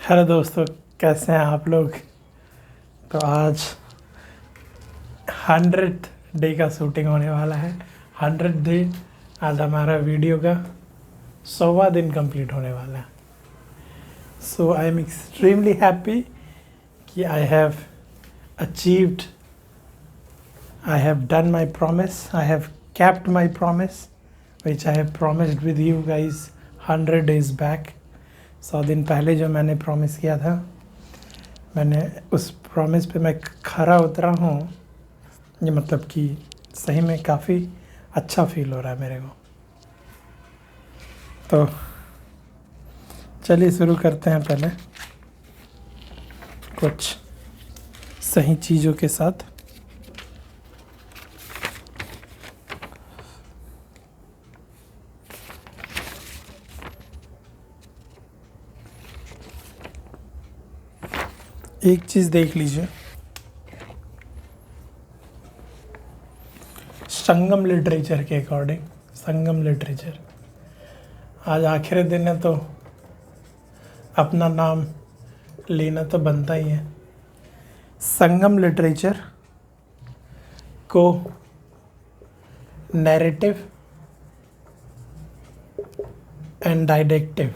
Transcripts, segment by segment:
Hello दोस्तों, कैसे हैं आप लोग। तो आज 100th डे का शूटिंग होने वाला है। 100th डे आज हमारा वीडियो का 100वां दिन कंप्लीट होने वाला है। सो आई एम एक्सट्रीमली हैप्पी कि I have achieved, I have done my promise, I have kept my promise which I have promised with you guys 100 days back। 100 दिन पहले जो मैंने प्रॉमिस किया था, मैंने उस प्रॉमिस पे मैं खरा उतरा हूँ। ये मतलब कि सही में काफ़ी अच्छा फील हो रहा है मेरे को। तो चलिए शुरू करते हैं पहले कुछ सही चीज़ों के साथ। एक चीज़ देख लीजिए, संगम लिटरेचर के अकॉर्डिंग, संगम लिटरेचर आज आखिरी दिन है तो अपना नाम लेना तो बनता ही है। संगम लिटरेचर को नैरेटिव एंड डायडेक्टिव,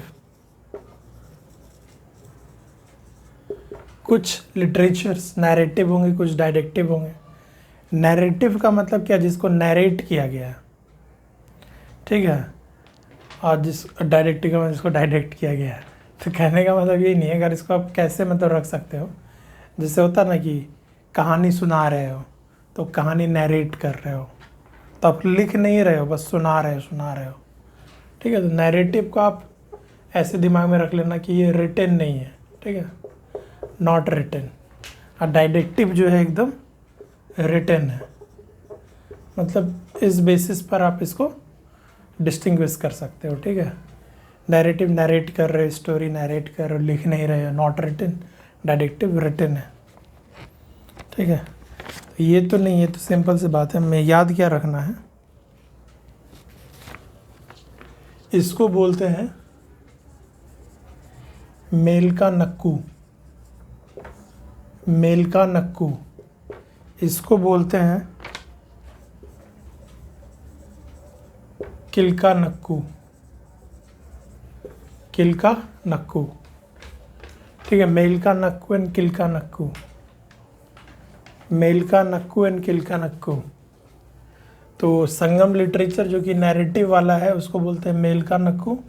कुछ लिटरेचर्स नैरेटिव होंगे, कुछ डायडेक्टिव होंगे। नैरेटिव का मतलब क्या, जिसको नैरेट किया गया है, ठीक है, और जिस डायरेक्टिव का मतलब जिसको डायरेक्ट किया गया है। तो कहने का मतलब यही नहीं है, अगर इसको आप कैसे मतलब रख सकते हो, जैसे होता ना कि कहानी सुना रहे हो तो कहानी नैरेट कर रहे हो, तो आप लिख नहीं रहे हो, बस सुना रहे हो, ठीक है। तो नैरेटिव को आप ऐसे दिमाग में रख लेना कि ये रिटन नहीं है, ठीक है, नॉट रिटन। और डायडेक्टिव जो है एकदम रिटन है, मतलब इस बेसिस पर आप इसको डिस्टिंग्विश कर सकते हो, ठीक है। नैरेटिव नैरेट कर रहे हो, स्टोरी नैरेट कर रहे हो, लिख नहीं रहे हो, नॉट रिटन। डायडेक्टिव रिटन है, ठीक है। तो ये तो नहीं, ये तो सिंपल सी बात है। मैं याद क्या रखना है, इसको बोलते हैं मेल का नक्कू, मेल का नक्कू। इसको बोलते हैं किलका नक्कू, किलका नक्कू, ठीक है। मेल का नक्कू एंड किलका नक्कू, मेल का नक्कू एंड किलका नक्कू। तो संगम लिटरेचर जो कि नैरेटिव वाला है उसको बोलते हैं मेल का नक्कू।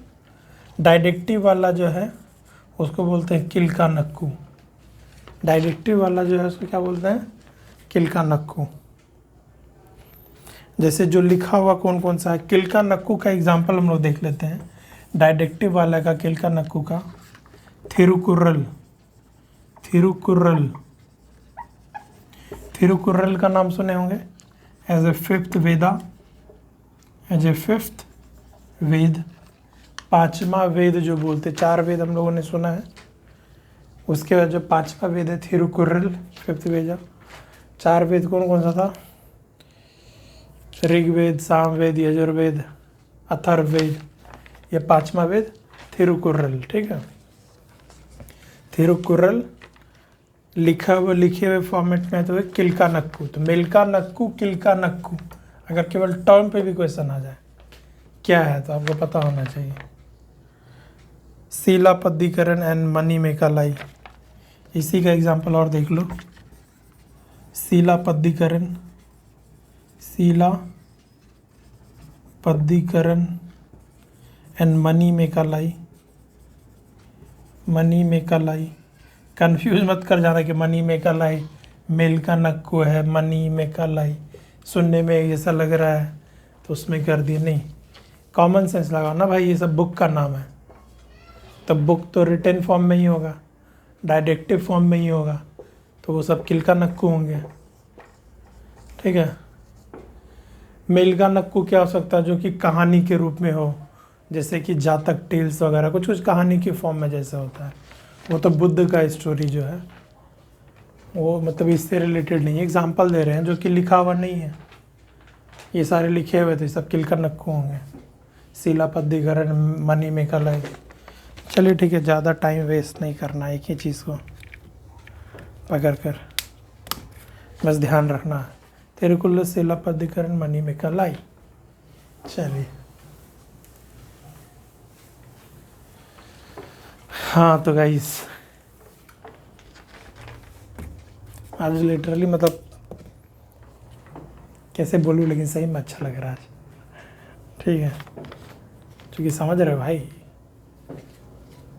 डायडेक्टिव वाला जो है उसको बोलते हैं किलका नक्कू। डायडेक्टिव वाला जो है उसको क्या बोलते हैं, किलका नक्कू। जैसे जो लिखा हुआ कौन कौन सा है, किलका नक्कू का एग्जांपल हम लोग देख लेते हैं। डायडेक्टिव वाला का, किलका नक्कू का, थिरुकुर्रल, थिरुकुर्रल, थिरुकुर्रल का नाम सुने होंगे। As a fifth Veda, as a fifth Veda, पांचवा वेद जो बोलते, 4 वेद हम लोगों ने सुना है, उसके बाद जो 5वां वेद है थिरुकुर्रल, फिफ्थ वेद। 4 वेद कौन कौन सा था, ऋग्वेद, सामवेद, यजुर्वेद, अथर्ववेद। ये 5वां वेद थिरुकुर्रल, ठीक है। थिरुकुर्रल लिखे हुए फॉर्मेट में तो किलका नक्कू। तो मेलका नक्कू, किलका नक्कू, अगर केवल टर्म पे भी क्वेश्चन आ जाए क्या है तो आपको पता होना चाहिए। शिलापद्दीकरण एंड मनी मेकालाई, इसी का एग्जांपल और देख लो। शिलापद्दीकरण, शिलापद्दीकरण एंड मनी मेकालाई, मनी मेकालाई। कंफ्यूज मत कर जाना कि मनी मेकालाई मेल का नक्कू है, मनी मेकालाई सुनने में जैसा लग रहा है तो उसमें कर दिए, नहीं। कॉमन सेंस लगाओ ना भाई, ये सब बुक का नाम है, तो बुक तो रिटन फॉर्म में ही होगा, डायरेक्टिव फॉर्म में ही होगा, तो वो सब किलका नक्कू होंगे, ठीक है। मेल का नक्कू क्या हो सकता है, जो कि कहानी के रूप में हो, जैसे कि जातक टेल्स वगैरह, कुछ कुछ कहानी की फॉर्म में जैसे होता है। वो तो बुद्ध का स्टोरी जो है वो मतलब इससे रिलेटेड नहीं है, एग्जाम्पल दे रहे हैं, जो कि लिखा हुआ नहीं है। ये सारे लिखे हुए थे, सब किलका नक्कू होंगे। शिलापद्दीकरण, मनी मेकालाई, चलिए ठीक है, ज़्यादा टाइम वेस्ट नहीं करना एक ही चीज़ को पकड़ कर, बस ध्यान रखना तेरे कुल शिलापधिकरण मनी में कलाई। चलिए हाँ तो गाइस आज लिटरली मतलब कैसे बोलूँ, लेकिन सही में अच्छा लग रहा है आज। ठीक है, क्योंकि समझ रहे हो भाई,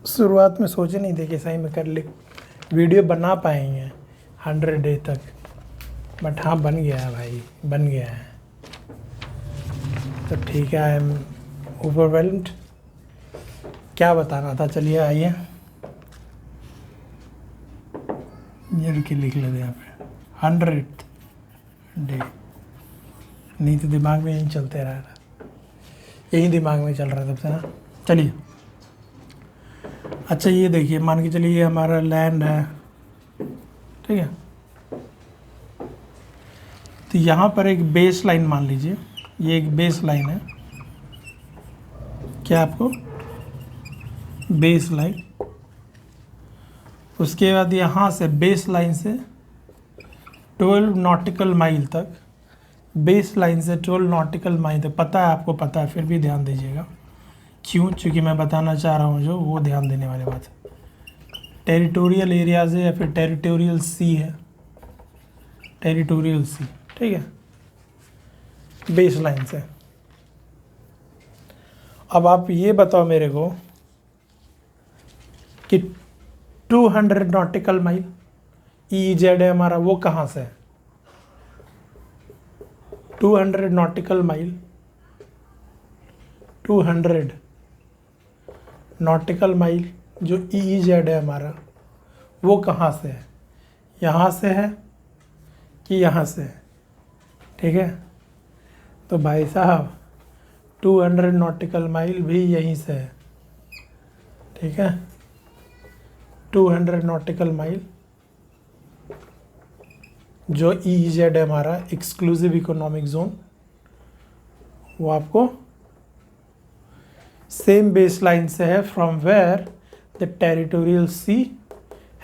शुरुआत में सोचे नहीं थे कि सही में कर ले वीडियो बना पाएंगे 100 डे तक, बट हाँ बन गया है भाई, बन गया है। तो ठीक है, आई एम ओवरवेल्म्ड। क्या बताना था, चलिए आइए ये रुके लिख लेते यहाँ पे 100th डे। नहीं तो दिमाग में यही चलते रह रहा, यही दिमाग में चल रहा है तब से ना। चलिए अच्छा ये देखिए, मान के चलिए ये हमारा लैंड है, ठीक है। तो यहाँ पर एक बेस लाइन मान लीजिए, ये एक बेस लाइन है, क्या आपको बेस लाइन। उसके बाद यहाँ से बेस लाइन से 12 नॉटिकल माइल तक, बेस लाइन से 12 नॉटिकल माइल तक, पता है आपको, पता है, फिर भी ध्यान दीजिएगा क्यों, क्योंकि मैं बताना चाह रहा हूँ जो वो ध्यान देने वाली बात है। टेरिटोरियल एरियाज है या फिर टेरिटोरियल सी है, टेरिटोरियल सी, ठीक है, बेस लाइन से। अब आप ये बताओ मेरे को कि 200 नॉटिकल माइल EEZ है हमारा, वो कहाँ से है? 200 नॉटिकल माइल, 200 नॉटिकल माइल जो EEZ है हमारा, वो कहाँ से है? यहाँ से है कि यहाँ से है? ठीक है, तो भाई साहब 200 नॉटिकल माइल भी यहीं से है, ठीक है। 200 नॉटिकल माइल जो EEZ है हमारा, एक्सक्लूसिव इकोनॉमिक जोन, वो आपको सेम बेस लाइन से है from where the territorial sea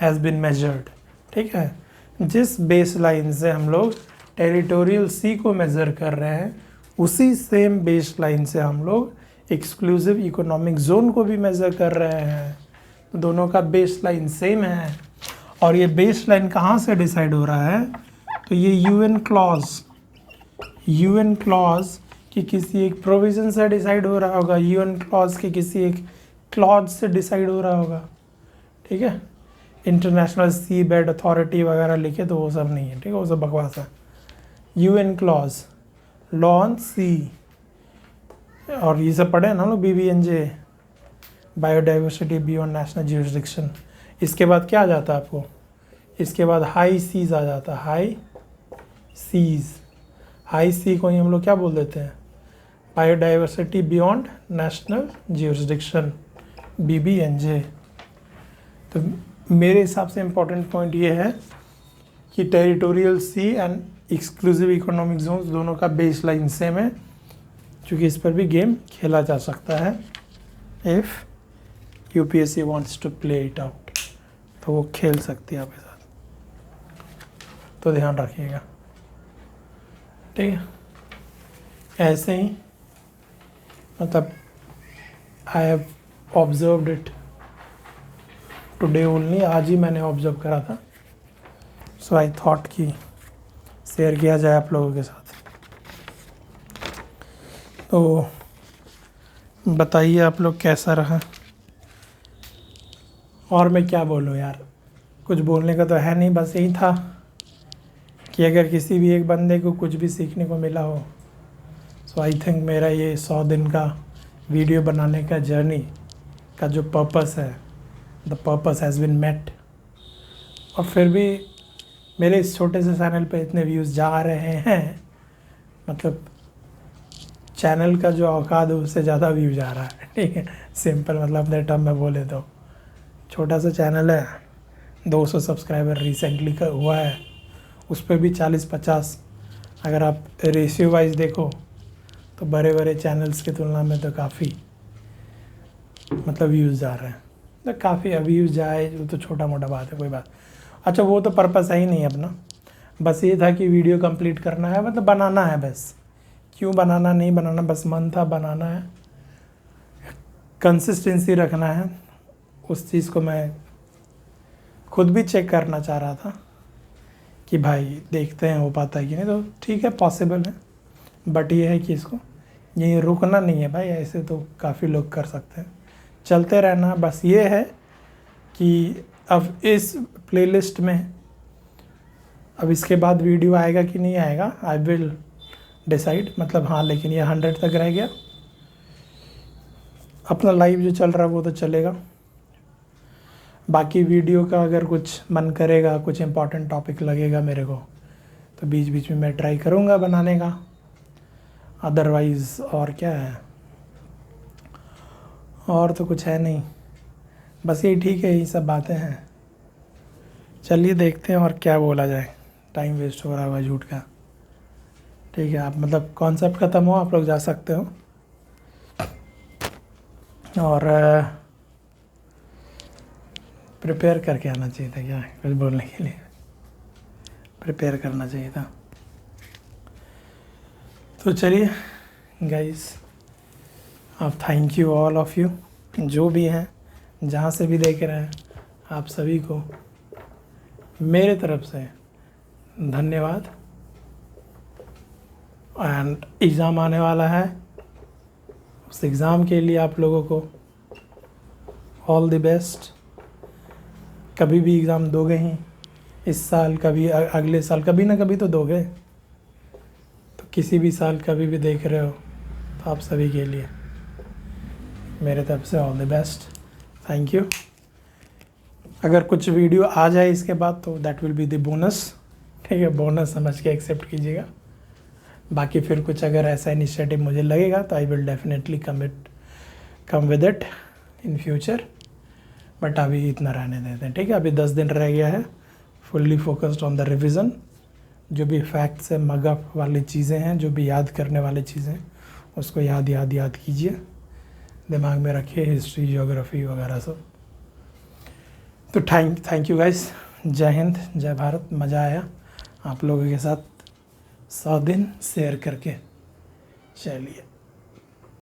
has been measured, ठीक है। जिस बेस लाइन से हम लोग टेरिटोरियल सी को मेज़र कर रहे हैं, उसी सेम बेस लाइन से हम लोग एक्सक्लूसिव इकोनॉमिक जोन को भी मेज़र कर रहे हैं। दोनों का बेस लाइन सेम है। और ये बेस लाइन कहाँ से डिसाइड हो रहा है? तो ये यूएन क्लॉज कि किसी एक प्रोविज़न से डिसाइड हो रहा होगा, यूएन क्लॉज के किसी एक क्लॉज से डिसाइड हो रहा होगा, ठीक है। इंटरनेशनल सी बेड अथॉरिटी वगैरह लिखे तो वो सब नहीं है, ठीक है, वो सब बकवास है। यूएन क्लॉज, लॉ ऑन सी, और ये सब पढ़े ना लोग, BBNJ, biodiversity beyond national jurisdiction. इसके बाद क्या आ जाता है आपको? इसके बाद हाई सीज आ जाता है, हाई सीज। हाई सी को ही हम लोग क्या बोल देते हैं? Biodiversity beyond national jurisdiction, BBNJ। तो मेरे हिसाब से इम्पोर्टेंट पॉइंट ये है कि territorial C and exclusive economic zones दोनों का बेस लाइन सेम है, क्योंकि इस पर भी गेम खेला जा सकता है। If UPSC wants to play it out, तो वो खेल सकती है आपके साथ, तो ध्यान रखिएगा, ठीक है। ऐसे ही मतलब I have observed it today only, आज ही मैंने ऑब्जर्व करा था, सो आई थॉट कि शेयर किया जाए आप लोगों के साथ। तो बताइए आप लोग कैसा रहा। और मैं क्या बोलूँ यार, कुछ बोलने का तो है नहीं, बस यही था कि अगर किसी भी एक बंदे को कुछ भी सीखने को मिला हो, सो आई थिंक मेरा ये 100 दिन का वीडियो बनाने का जर्नी का जो पर्पस है, the purpose has been met. और फिर भी मेरे इस छोटे से चैनल पे इतने व्यूज़ जा रहे हैं, मतलब चैनल का जो औकात है उससे ज़्यादा व्यूज़ आ रहा है, ठीक है। सिंपल मतलब अपने टर्म में बोले तो छोटा सा चैनल है, 200 सब्सक्राइबर रिसेंटली का हुआ है, उस पर भी 40-50, अगर आप रेशियो वाइज देखो तो बड़े बड़े चैनल्स की तुलना में तो काफ़ी मतलब व्यूज़ आ रहे हैं। तो काफ़ी अव्यूज़ जाए वो तो छोटा मोटा बात है, कोई बात। अच्छा वो तो पर्पस है ही नहीं अपना, बस ये था कि वीडियो कंप्लीट करना है, मतलब बनाना है बस। क्यों बनाना, नहीं बनाना, बस मन था बनाना है, कंसिस्टेंसी रखना है। उस चीज़ को मैं खुद भी चेक करना चाह रहा था कि भाई देखते हैं हो पाता है कि नहीं, तो ठीक है पॉसिबल है, बट ये है कि इसको यहीं रुकना नहीं है भाई, ऐसे तो काफ़ी लोग कर सकते हैं, चलते रहना। बस ये है कि अब इस प्लेलिस्ट में अब इसके बाद वीडियो आएगा कि नहीं आएगा, आई विल डिसाइड, मतलब हाँ, लेकिन ये 100 तक रह गया। अपना लाइव जो चल रहा है वो तो चलेगा, बाकी वीडियो का अगर कुछ मन करेगा, कुछ इम्पोर्टेंट टॉपिक लगेगा मेरे को, तो बीच बीच में मैं ट्राई करूँगा बनाने का। अदरवाइज़ और क्या है, और तो कुछ है नहीं, बस यही ठीक है, यही सब बातें हैं। चलिए देखते हैं और क्या बोला जाए, टाइम वेस्ट हो रहा होगा झूठ का। ठीक है, आप मतलब कॉन्सेप्ट ख़त्म हो, आप लोग जा सकते हो। और प्रिपेयर करके आना चाहिए था, क्या कुछ बोलने के लिए प्रिपेयर करना चाहिए था। तो चलिए गाइस, आप thank you all of you, जो भी हैं, जहाँ से भी देख रहे हैं, आप सभी को मेरे तरफ से धन्यवाद। एंड एग्ज़ाम आने वाला है, उस एग्ज़ाम के लिए आप लोगों को ऑल द बेस्ट। कभी भी एग्ज़ाम दोगे ही इस साल, कभी अगले साल, कभी ना कभी तो दोगे, तो किसी भी साल कभी भी देख रहे हो तो आप सभी के लिए मेरे तरफ से all the best, thank you. अगर कुछ वीडियो आ जाए इसके बाद तो that will be the bonus, ठीक है, बोनस समझ के एक्सेप्ट कीजिएगा। बाकी फिर कुछ अगर ऐसा इनिशिएटिव मुझे लगेगा तो I will definitely come with it in future, but अभी इतना रहने देते हैं, ठीक है। अभी 10 दिन रह गया है, fully focused on the revision. जो भी फैक्ट्स है, मगअप वाली चीज़ें हैं, जो भी याद करने वाली चीज़ें, उसको याद कीजिए, दिमाग में रखिए, हिस्ट्री, ज्योग्राफी वगैरह सब। तो थैंक यू गाइस, जय हिंद, जय भारत। मज़ा आया आप लोगों के साथ 100 दिन शेयर करके। चलिए।